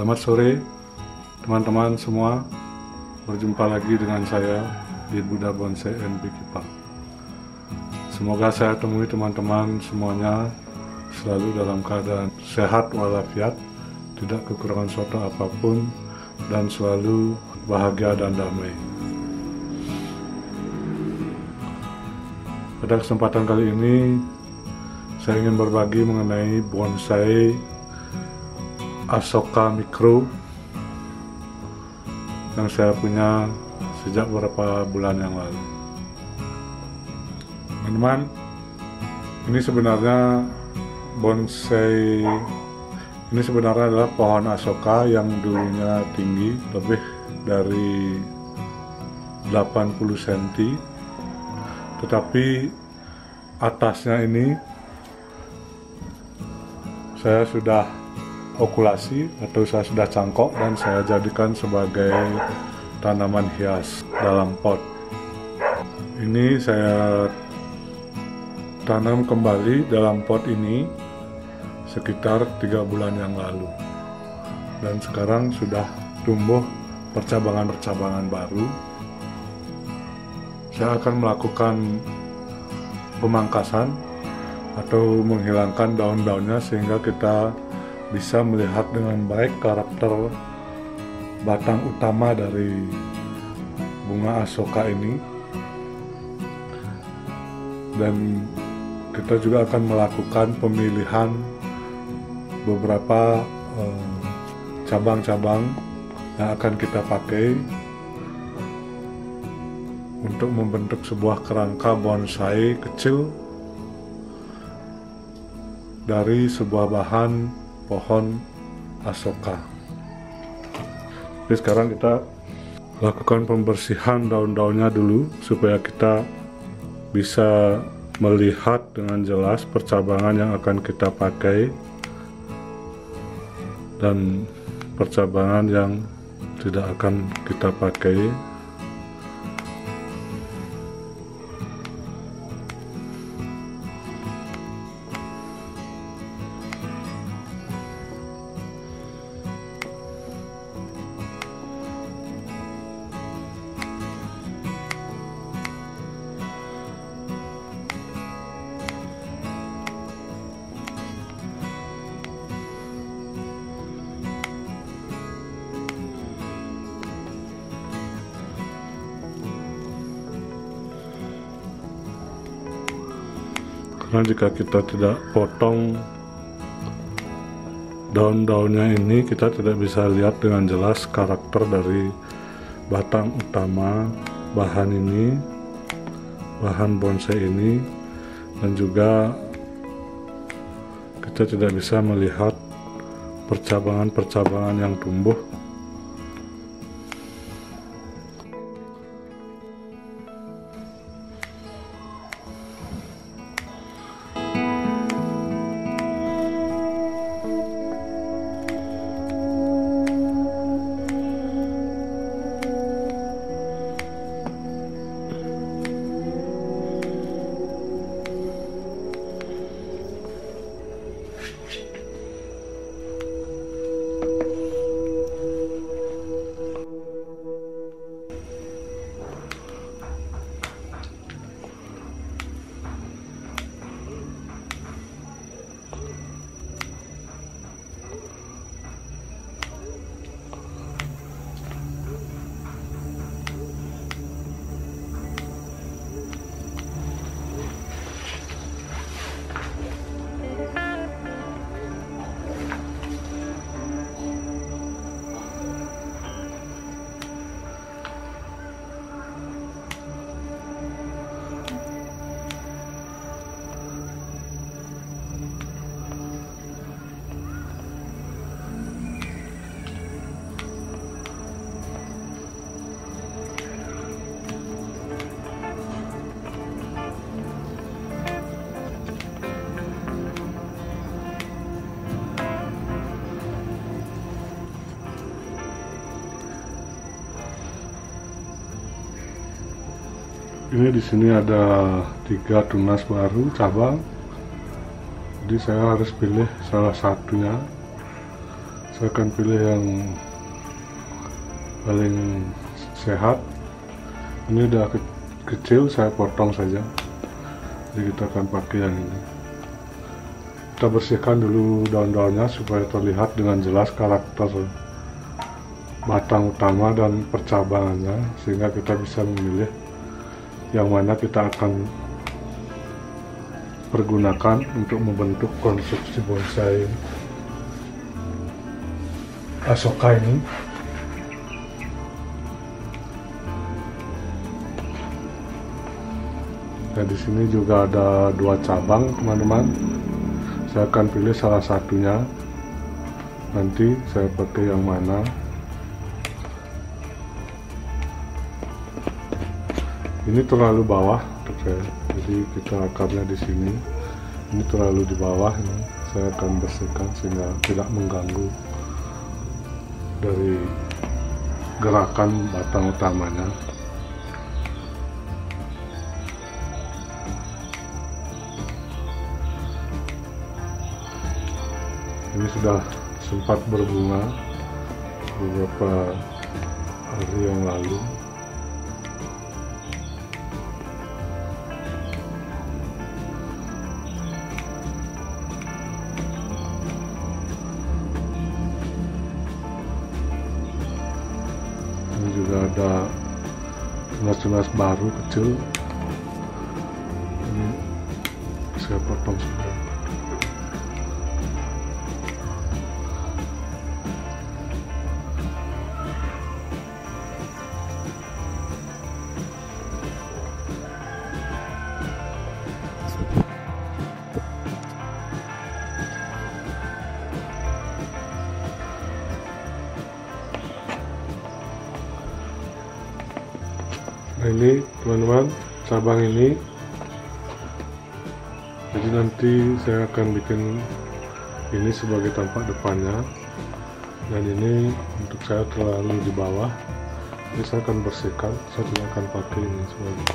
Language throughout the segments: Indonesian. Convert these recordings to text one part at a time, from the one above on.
Selamat sore teman-teman semua. Berjumpa lagi dengan saya di Buddha Bonsai and Beekeeper. Semoga saya temui teman-teman semuanya selalu dalam keadaan sehat walafiat, tidak kekurangan suatu apapun, dan selalu bahagia dan damai. Pada kesempatan kali ini saya ingin berbagi mengenai bonsai Asoka Mikro yang saya punya sejak beberapa bulan yang lalu. Teman-teman, ini sebenarnya bonsai ini sebenarnya adalah pohon Asoka yang dulunya tinggi lebih dari 80 cm, tetapi atasnya ini saya sudah okulasi atau saya sudah cangkok dan saya jadikan sebagai tanaman hias dalam pot. Ini saya tanam kembali dalam pot ini sekitar 3 bulan yang lalu, dan sekarang sudah tumbuh percabangan-percabangan baru. Saya akan melakukan pemangkasan atau menghilangkan daun-daunnya sehingga kita bisa melihat dengan baik karakter batang utama dari bunga Asoka ini. Dan kita juga akan melakukan pemilihan beberapa cabang-cabang yang akan kita pakai untuk membentuk sebuah kerangka bonsai kecil dari sebuah bahan pohon Asoka. Jadi sekarang kita lakukan pembersihan daun-daunnya dulu supaya kita bisa melihat dengan jelas percabangan yang akan kita pakai dan percabangan yang tidak akan kita pakai. Karena jika kita tidak potong daun-daunnya ini, kita tidak bisa lihat dengan jelas karakter dari batang utama bahan ini, bahan bonsai ini, dan juga kita tidak bisa melihat percabangan-percabangan yang tumbuh. Ini di sini ada 3 tunas baru cabang, jadi saya harus pilih salah satunya. Saya akan pilih yang paling sehat. Ini udah kecil, saya potong saja. Jadi kita akan pakai yang ini. Kita bersihkan dulu daun-daunnya supaya terlihat dengan jelas karakter batang utama dan percabangannya, sehingga kita bisa memilih yang mana kita akan pergunakan untuk membentuk konstruksi bonsai Asoka ini. Nah, di sini juga ada 2 cabang, teman-teman. Saya akan pilih salah satunya. Nanti saya pakai yang mana. Ini terlalu bawah untuk saya. Jadi kita akarnya di sini. Ini terlalu di bawah. Ini saya akan bersihkan sehingga tidak mengganggu dari gerakan batang utamanya. Ini sudah sempat berbunga beberapa hari yang lalu. Ini juga ada tunas-tunas baru kecil. Ini saya potong sudah. Nah, ini teman-teman, cabang ini. Jadi nanti saya akan bikin ini sebagai tampak depannya, dan ini untuk saya terlalu di bawah. Jadi saya akan bersihkan. Saya tidak akan pakai ini sebagai.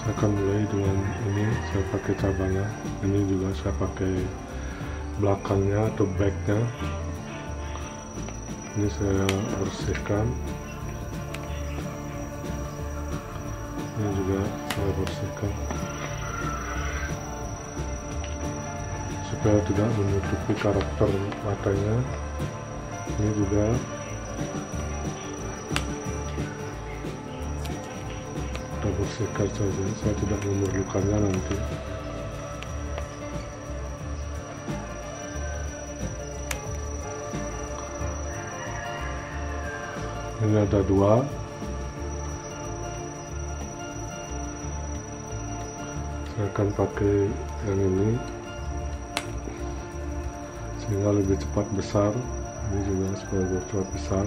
Saya akan mulai dengan ini. Saya pakai cabangnya. Ini juga saya pakai belakangnya atau backnya. Ini saya bersihkan. Ini juga saya bersihkan supaya tidak menutupi karakter matanya. Ini juga kita bersihkan saja. Saya tidak memerlukannya nanti. Ini ada 2. Saya akan pakai yang ini sehingga lebih cepat besar. Ini juga supaya cepat besar.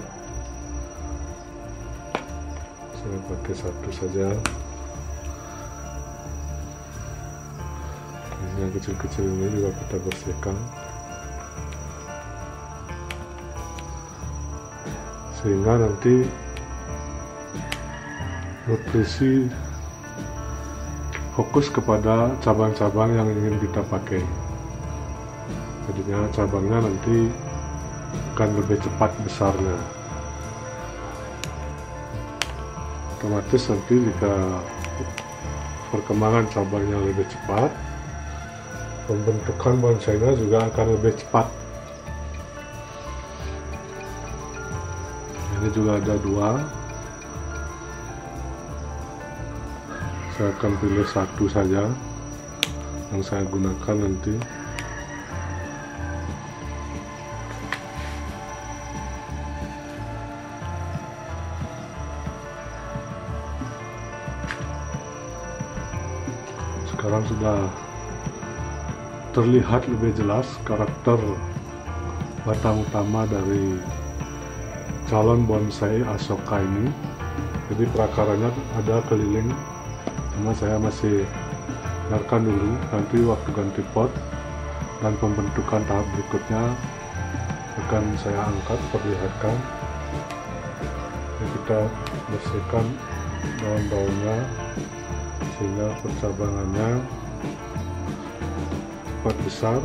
Saya pakai 1 saja. Ini yang kecil-kecil ini juga kita bersihkan sehingga nanti nutrisi fokus kepada cabang-cabang yang ingin kita pakai. Jadinya cabangnya nanti akan lebih cepat besarnya. Otomatis nanti jika perkembangan cabangnya lebih cepat, pembentukan bonsainya juga akan lebih cepat. Ini juga ada 2. Saya akan pilih 1 saja yang saya gunakan nanti. Sekarang sudah terlihat lebih jelas karakter batang utama dari calon bonsai Asoka ini. Jadi perakarannya ada keliling, cuma saya masih biarkan dulu. Nanti waktu ganti pot dan pembentukan tahap berikutnya akan saya angkat, perlihatkan. Jadi kita bersihkan daun-daunnya sehingga percabangannya cepat besar.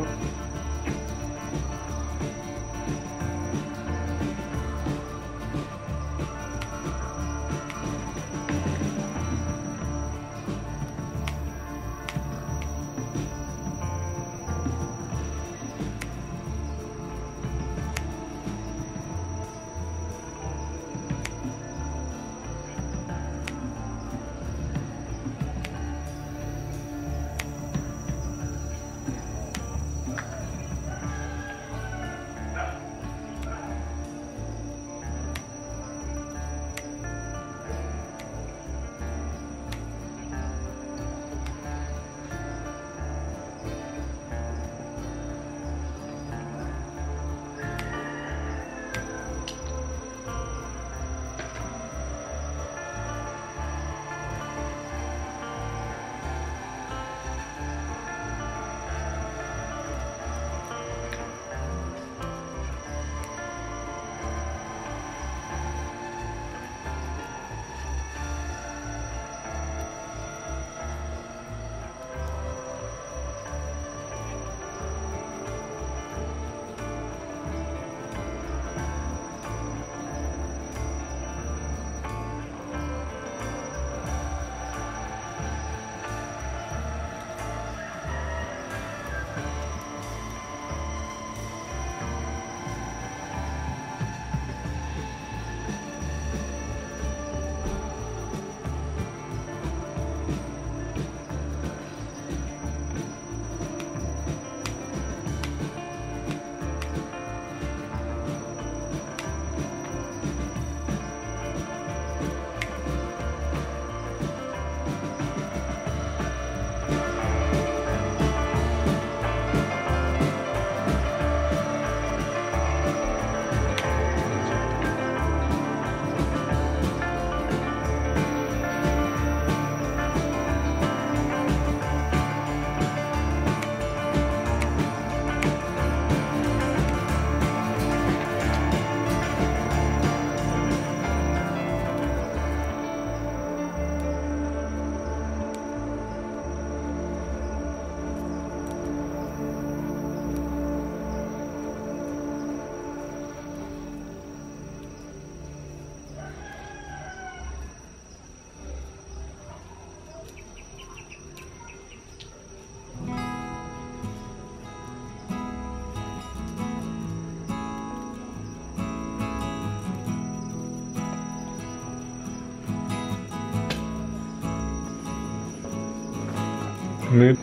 Ini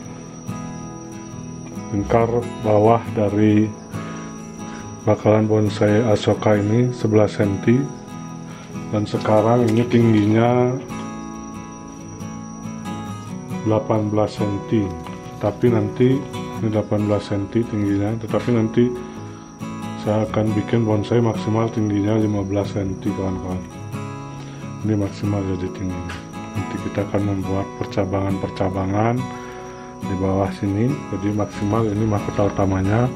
lingkar bawah dari bakalan bonsai Asoka ini 11 cm, dan sekarang ini tingginya 18 cm, tapi nanti ini 18 cm tingginya, tetapi nanti saya akan bikin bonsai maksimal tingginya 15 cm kawan-kawan. Ini maksimal jadi tingginya. Nanti kita akan membuat percabangan-percabangan di bawah sini, jadi maksimal ini mahkota utamanya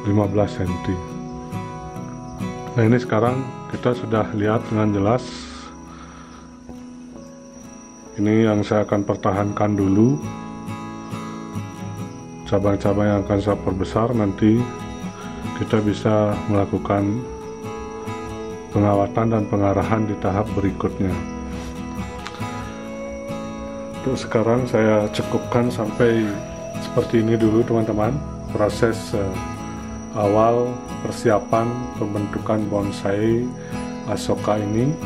15 cm. Nah, ini sekarang kita sudah lihat dengan jelas. Ini yang saya akan pertahankan dulu. Cabang-cabang yang akan saya perbesar, nanti kita bisa melakukan pengawatan dan pengarahan di tahap berikutnya. Untuk sekarang saya cukupkan sampai seperti ini dulu teman-teman, proses awal persiapan pembentukan bonsai Asoka ini.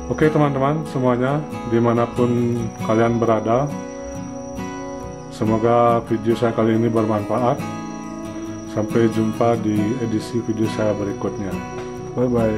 Oke teman-teman semuanya, dimanapun kalian berada, semoga video saya kali ini bermanfaat. Sampai jumpa di edisi video saya berikutnya. Bye bye.